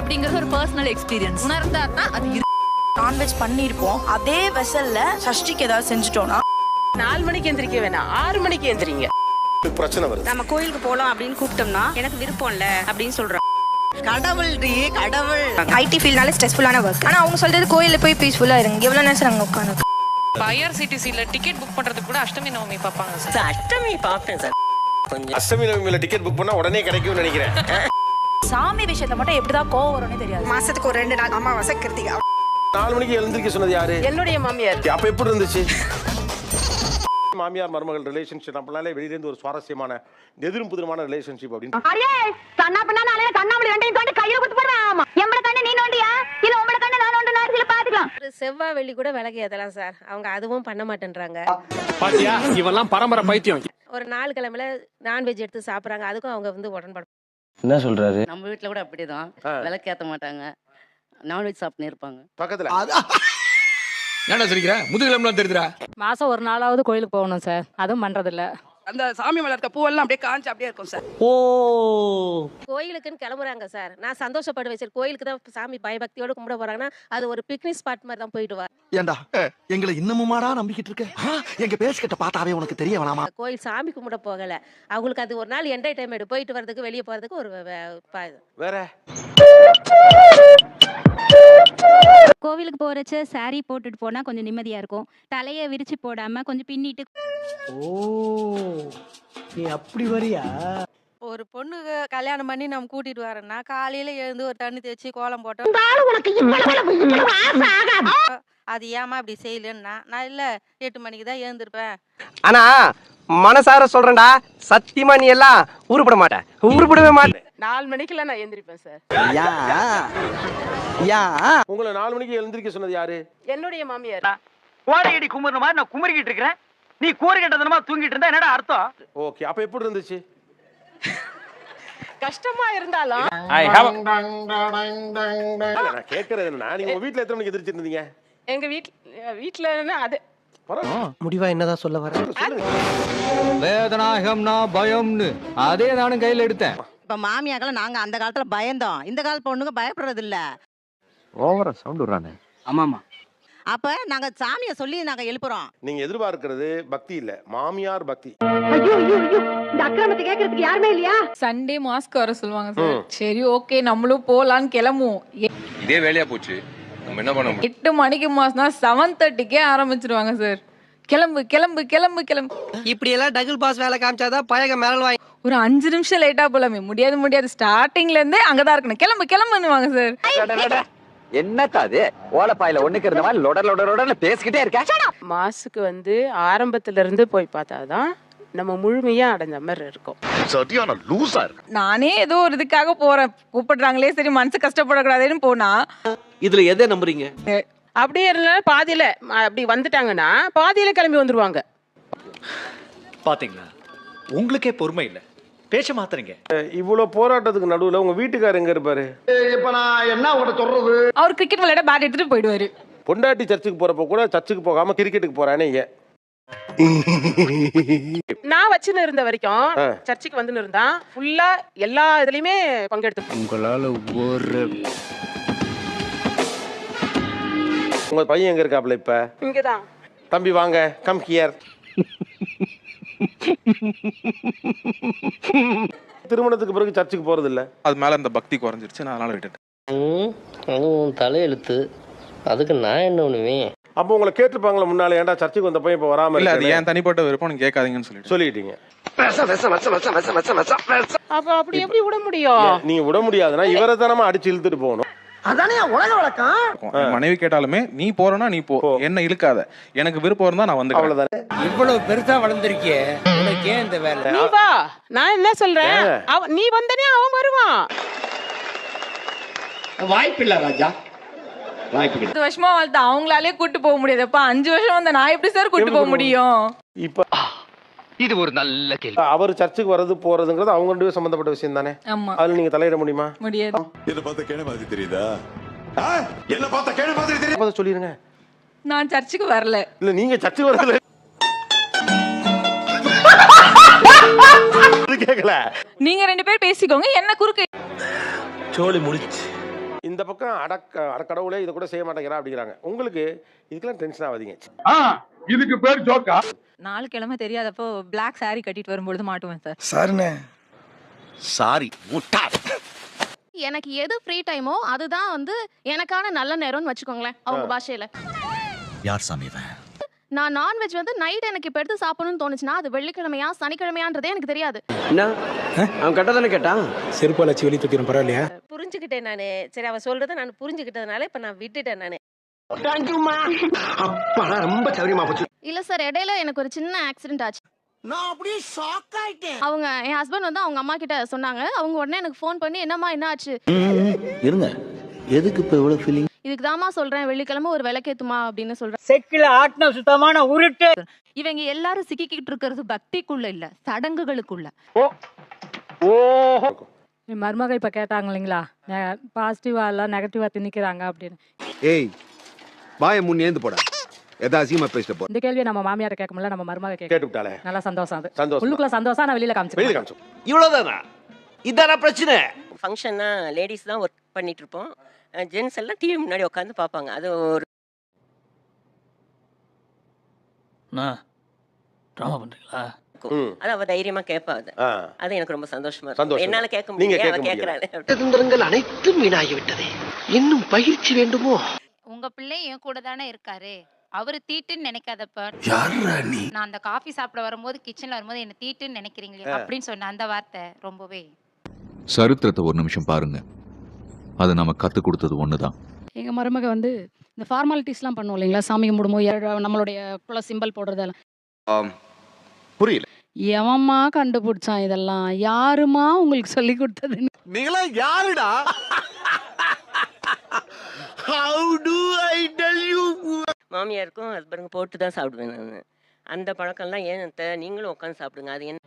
அப்படிங்கறது ஒரு personal experience. உணர்ந்தாருன்னா அது நான்வெஜ் பண்ணிருப்போம், அதே வெசல்ல சஷ்டிக்கு ஏதாவது செஞ்சுட்டோம்னா 4 மணிக்கு எந்திரிக்க வேணாம், 6 மணிக்கு எந்திரிங்க. பிரச்சனை வருது. நம்ம கோயிலுக்கு போலாம் அப்படின்னு கூப்பிட்டோம்னா எனக்கு விருப்பம் இல்ல அப்படின்னு சொல்றோம். கடவுள் ஐடி ஃபீல்ட்னால ஸ்ட்ரெஸ்ஃபுல்லான ஒர்க். ஆனா அவங்க சொல்றது கோயில்ல போய் பீஸ்ஃபுல்லா இருங்க. எவ்வளவு நேரம் அங்க உட்காந்து IRCTCல டிக்கெட் புக் பண்றதுக்கு கூட அஷ்டமி நவமி பாப்பாங்க சார். அஷ்டமி பாப்பேன் சார். அஷ்டமி நவமியில டிக்கெட் புக் பண்ணா உடனே கிடைக்கும்னு நினைக்கிறேன். சாமி விஷயத்த மட்டும் எப்படிதான் கோவம் வரும்னே தெரியாது. மாசத்துக்கு ஒரு 2 நாள் அமாவாசை கிருத்திகை. 4 மணிக்கு எழுந்திருக்க சொன்னது யாரு? என்னுடைய மாமியார். அப்ப எப்படி இருந்துச்சு? மாமியார் மருமகள் ரிலேஷன்ஷிப் நம்மளால வெளியில இருந்து ஒரு சுவாரஸ்யமான எதிரும் புதிருமான ரிலேஷன்ஷிப் அப்படின்னு. அரே சன்னா பண்ணால கண்ணாமூடி ரெண்டையும் தோண்டி கையில குத்து போடுறான். எம்பள கண்ணு நீ நோண்டியா இல்ல உம்பள கண்ணு நான் நோண்டு நார்சில பாத்துக்கலாம். செவ்வாய் வெள்ளி கூட விளக்கு ஏத்தலாம் சார். அவங்க அதுவும் பண்ண மாட்டேன்றாங்க. பாத்தியா இவெல்லாம் பரம்பரை பைத்தியம். ஒரு 4 கிழமையில நான்வெஜ் எடுத்து சாப்பிடுறாங்க. அதுக்கும் அவங்க உடன்பட. என்ன சொல்றாரு? நம்ம வீட்டுல கூட அப்படிதான் விளக்கு ஏத்த மாட்டாங்க, நான்வெஜ் சாப்பிட்டு இருப்பாங்க பக்கத்துல. என்ன சொல்லிக்கிற? முதுகிழம்புலாம் தெரியுதுடா. மாசம் ஒரு நாளாவது கோயிலுக்கு போகணும் சார். அதுவும் பண்றது இல்ல. அந்த சாமி மேல இருக்க பூவெல்லாம் அப்படியே காஞ்சு அப்படியே இருக்கும் சார். ஓ, கோயிலுக்குன்னு கிளம்புறாங்க சார். நான் சந்தோஷப்படுவேன் சார். கோயிலுக்கு தான் சாமி பயபக்தியோட கும்பிட போறாங்கன்னா அது ஒரு பிக்னிக் ஸ்பாட் மாதிரி தான் போயிட்டு வா. ஏண்டா எங்களை இன்னமுமாடா நம்பிக்கிட்டு இருக்க? எங்க பேசிக்கிட்ட பார்த்தாவே உனக்கு தெரிய வேணாமா? கோயில் சாமி கும்பிட போகல, அவங்களுக்கு அது ஒரு நாள் என்டர்டைன்மெண்ட். போயிட்டு வரதுக்கு வெளியே போறதுக்கு ஒரு வேற கோவிலுக்கு போறச்ச சாரி போட்டுட்டு போனா கொஞ்சம் நிம்மதியா இருக்கும். தலைய விரிச்சு போடாம கொஞ்சம் பின்னிட்டு. ஓ, நீ அப்படி வரியா? ஒரு பொண்ணுக்கு கல்யாணம் பண்ணி நம்ம கூட்டிட்டு வரோம்னா காலையில எழுந்து ஒரு தண்ணி தேய்ச்சி கோலம் போட்டோம். அது ஏமா இப்படி செய்யலன்னா நான் இல்ல 8 மணிக்கு தான் எழுந்திருப்பேன். ஆனா மனசார சொல்றேன்டா, சத்தியமா நீ எல்லாம் உருப்பட மாட்ட, உருப்படவே மாட்டேன். 4 மணிக்குல நான் எந்திரிப்பேன் சார். உங்களை 4 மணிக்கு எழுந்திருக்க சொன்னது யாரு? என்னுடைய மாமியார். கோடையடி குமுற மாதிரி நான் குமரிக்கிட்டு இருக்கிறேன், நீ கூறு கட்டதனமா தூங்கிட்டு இருந்தா என்னடா அர்த்தம்? ஓகே, அப்ப எப்படி இருந்துச்சு? கஷ்டமா இருந்தாலும் நான் கேக்குறது என்ன, நீங்க உங்க வீட்டுல எத்தனை மணிக்கு எந்திரிச்சிருந்தீங்க? எங்க வீட்டுல அது முடிவா என்னதான் சொல்ல வர? வேதனாகம்னா பயம்னு அதே நானும் கையில எடுத்தேன். இப்ப மாமியாக்கள் நாங்க அந்த காலத்துல பயந்தோம், இந்த கால பொண்ணுங்க பயப்படுறது இல்ல. ஓவரா சவுண்ட் விடுறானே. ஆமாமா, அப்ப நாங்க சாமிய சொல்லி நாங்க எழுப்புறோம். நீங்க எதிர்பார்க்கிறது பக்தி இல்ல, மாமியார் பக்தி. இந்த அக்கிரமத்தை கேக்குறதுக்கு யாருமே இல்லையா? சண்டே மாஸ்க் வர சொல்லுவாங்க சார். சரி ஓகே நம்மளும் போலான்னு கிளம்புவோம். இதே வேலையா போச்சு, நம்ம என்ன பண்ண? 8 மணிக்கு மாஸ்னா 7:30க்கே ஆரம்பிச்சிருவாங்க சார். கிளம்பு கிளம்பு கிளம்பு கிளம்பு. இப்படி எல்லாம் டபுள் பாஸ் வேலை காமிச்சாதான் பயக மேலவாய். ஒரு 5 நிமிஷம் லேட்டா போலாமே. முடியாது ஸ்டார்டிங்ல இருந்தே அங்கதான் இருக்கணும். கிளம்பு கிளம்புன்னுவாங்க சார். என்னக்கா அது ஓலப்பாயில ஒண்ணுக்கு இருந்த மாதிரி லொட லொட லொடன்னு பேசிக்கிட்டே இருக்க. மாசுக்கு ஆரம்பத்துல இருந்து போய் பார்த்தாதான் நம்ம முழுமையா அடைஞ்ச மாதிரி இருக்கும். சரியான லூசா இருக்கு. நானே ஏதோ ஒரு இதுக்காக போறேன், கூப்பிடுறாங்களே சரி மனசு கஷ்டப்படக்கூடாதுன்னு போனா. இதுல எதை நம்புறீங்க? அப்படியே இருந்தாலும் பாதியில அப்படி வந்துட்டாங்கன்னா பாதியில கிளம்பி வந்துருவாங்க. பாத்தீங்களா, உங்களுக்கே பொறுமை இல்ல, பேச்ச மாத்துறீங்க. இவ்வளவு போராட்டத்துக்கு நடுவுல உங்க வீட்டுக்காரர் எங்க இருப்பாரு? இப்ப நான் என்ன உங்கள்ட்ட சொல்றது? அவர் கிரிக்கெட் விளையாட பேட் எடுத்துட்டு போயிடுவாரு. பொண்டாட்டி சர்ச்சுக்கு போறப்ப கூட சர்ச்சுக்கு போகாம கிரிக்கெட்டுக்கு போறானே ஏன்? நான் வச்சுன்னு இருந்த வரைக்கும் சர்ச்சுக்கு வந்து இருந்தா ஃபுல்லா எல்லா இதுலயுமே பங்கெடுத்து. உங்களால ஒரு உங்க பையன் எங்க இருக்காப்ல இப்ப? இங்கதான். தம்பி வாங்க, கம் ஹியர். திருமணத்துக்கு பிறகு சர்ச்சுக்கு போறது இல்ல, அது மேல இந்த பக்தி குறைஞ்சிருச்சு, நான் அதனால விட்டுட்டேன். அதுவும் தலையெழுத்து, அதுக்கு நான் என்ன பண்ணுவேன்? அப்போ உங்களை கேட்டுப்பாங்களா முன்னால, ஏன்டா சர்ச்சுக்கு வந்த பையன் இப்ப வராம? இல்ல, அது ஏன் தனிப்பட்ட விருப்பம், நீங்க கேட்காதீங்கன்னு சொல்லிட்டீங்க. அப்ப அப்படி எப்படி விட முடியும்? நீங்க விட முடியாதுன்னா இவரை தானமா அடிச்சு இழுத்துட்டு போகணும். அதானே உலக வழக்கம். மனைவி கேட்டாலுமே நீ போறனா நீ போ, என்ன இழுக்காத, எனக்கு விருப்பம் இருந்தா நான் வந்து. அவ்வளவுதான். இவ்வளவு பெருசா வளர்ந்துருக்கியே, உனக்கு ஏன் இந்த வேலை? நீ வா, நான் என்ன சொல்றேன், நீ வந்தனே அவன் வருவான். வாய்ப்பில்லை ராஜா, வாய்ப்பு. 10 வருஷமா வாழ்த்த அவங்களாலே கூட்டு போக முடியாதுப்பா. 5 வருஷம் வந்த நான் எப்படி சார் கூட்டு போக முடியும்? இப்ப இது ஒரு நல்ல கேள்வி. அவர் சர்ச்சுக்கு வர்றது போறதுங்கிறது அவங்க ரெண்டு பேரும் சம்பந்தப்பட்ட விஷயம் தானே. ஆமா, அதுல நீங்க தலையிட முடியுமா? முடியாது. என்ன பார்த்தா கேன மாதிரி தெரியுதா? என்ன பார்த்தா கேன மாதிரி தெரியுதா? சொல்லிருங்க. நான் சர்ச்சுக்கு வரல. இல்ல நீங்க சர்ச்சுக்கு வரல கேக்கல. நீங்க 2 பேர் பேசிக்கோங்க, என்ன குறுக்கு. சோலி முடிச்சு இந்த பக்கம் அடக்கடவுளே இதை கூட செய்ய மாட்டேங்கிறா அப்படிங்கிறாங்க. உங்களுக்கு இதுக்கெல்லாம் டென்ஷன் ஆகாதீங்க. இதுக்கு பேர் ஜோக்கா? 4 கிழமை தெரியாதப்போ பிளாக் saree கட்டிட்டு வரும்பொழுது மாட்டுவேன் சார். சாரிண்ணே. சாரி முட்டா. எனக்கு எது ஃப்ரீ டைமோ அதுதான் வந்து எனக்கான நல்ல நேரம்னு வச்சுக்கோங்களேன் அவங்க பாஷையில. யார் சாமி இவன்? நான் நான்வெஜ் வந்து நைட் எனக்கு இப்போ எடுத்து சாப்பிடணும்னு தோணுச்சுன்னா அது வெள்ளிக்கிழமையா சனிக்கிழமையான்றதே எனக்கு தெரியாது. என்ன அவன் கேட்டதானே கேட்டான். செருப்பால் வச்சு வெளியே தூக்கிடும் பரவாயில்லையா? புரிஞ்சுக்கிட்டேன் நான். சரி அவன் சொல்றதை நான் புரிஞ்சுக்கிட்டதுனால இப்ப நான் விட்டுட்டேன் நான். அப்பா ரொம்ப சௌரியமா போச்சு. இல்ல சார், இடையில எனக்கு ஒரு சின்ன ஆக்சிடென்ட் ஆச்சு. நான் அப்படியே ஷாக் ஆயிட்டேன். அவங்க என் ஹஸ்பண்ட் வந்து அவங்க அம்மா கிட்ட சொன்னாங்க. அவங்க உடனே எனக்கு ஃபோன் பண்ணி என்னம்மா என்ன ஆச்சு? இருங்க. எதுக்கு இப்ப இவ்வளவு ஃபீலிங்? இதுக்கு தாமா சொல்றேன் வெள்ளிக்கிழமை ஒரு விளக்கேத்துமா அப்படின்னு சொல்றேன். செக்கில ஆட்டின சுத்தமான உருட்டு. இவங்க எல்லாரும் சிக்கிக்கிட்டு இருக்கிறது பக்திக்குள்ள இல்ல, சடங்குகளுக்குள்ள. மருமக இப்ப கேட்டாங்க இல்லைங்களா, பாசிட்டிவா இல்ல நெகட்டிவா திணிக்கிறாங்க அப்படின்னு. ஏய் வாயை முன்னேந்து போடா. எதா அசிங்கமா பேசிட்டு போ. இந்த கேள்வியை நம்ம மாமியார கேட்க முடியல, நம்ம மருமக கேட்டு விட்டாலே நல்லா சந்தோஷம். அது சந்தோஷம். உள்ளுக்குள்ள சந்தோஷம், நான் வெளியில வெளியில காமிச்சிருக்கேன். காமிச்சோம். இவ்வளவுதானா? இதான பிரச்சனை? ஃபங்க்ஷன்னா லேடிஸ் தான் ஒர்க் பண்ணிட்டு இருப்போம். ஜென்ஸ் எல்லாம் டிவி முன்னாடி உட்காந்து பார்ப்பாங்க. அது ஒரு ட்ராமா பண்றீங்களா? அது அவ தைரியமா கேட்பா. அது எனக்கு ரொம்ப சந்தோஷமா சந்தோஷம். இருக்கும். என்னால கேட்க நீங்க முடியல, அவ கேட்க கேட்கறாளே. சுதந்திரங்கள் அனைத்தும் வீணாகிவிட்டதே. இன்னும் பயிற்சி வேண்டுமோ? உங்க பிள்ளை என் கூட தானே இருக்காரு, அவரு தீட்டுன்னு நினைக்காதப்ப. யாரா நீ? நான் அந்த காஃபி சாப்பிட வரும்போது கிச்சன்ல வரும்போது என்ன தீட்டுன்னு நினைக்கிறீங்களே அப்படின்னு சொன்ன அந்த வார்த்தை ரொம்பவே. சரித்திரத்தை ஒரு நிமிஷம் பாருங்க. அது நம்ம கத்து கொடுத்தது ஒண்ணுதான். எங்க மருமக வந்து இந்த ஃபார்மாலிட்டிஸ்லாம் பண்ணுவோம் இல்லைங்களா, சாமி கும்பிடும்போது நம்மளுடைய குல சிம்பல் போடுறதெல்லாம். புரியல. எவன்மா கண்டுபிடிச்சான் இதெல்லாம்? யாருமா உங்களுக்கு சொல்லி கொடுத்ததுன்னு? நீங்களா யாருடா? How do I tell you? மாமியாருக்கும் ஹஸ்பண்டுக்கும் போட்டு தான் சாப்பிடுவேன் நான். அந்த பழக்கம்லாம் ஏன் நீங்களும் உட்காந்து சாப்பிடுங்க. அது என்ன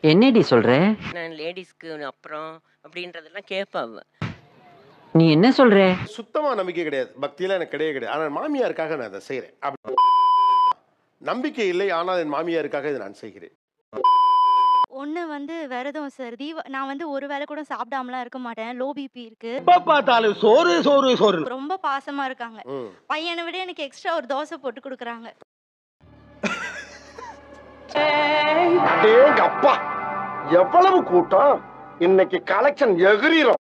என்னடி சொல்ற? நான் லேடிஸ்க்கு அப்புறம் அப்படின்றதெல்லாம் கேட்பா. நீ என்ன சொல்ற? சுத்தமா நம்பிக்கை கிடையாது. பக்தியில எனக்கு கிடையாது. ஆனால் மாமியாருக்காக நான் அதை செய்கிறேன். நம்பிக்கை இல்லை, ஆனால் என் மாமியாருக்காக இதை நான் செய்கிறேன். ஒண்ணு வந்து விரதம் சார். நான் வந்து ஒரு வேளை கூட சாப்பிடாமலாம் இருக்க மாட்டேன். லோ பிபி இருக்கு. பார்த்தாலும் சோறு சோறு சோறு. ரொம்ப பாசமா இருக்காங்க. பையனை விட எனக்கு எக்ஸ்ட்ரா ஒரு தோசை போட்டு கொடுக்குறாங்க. அப்பா எவ்வளவு கூட்டம்! இன்னைக்கு கலெக்ஷன் எகிரிரும்.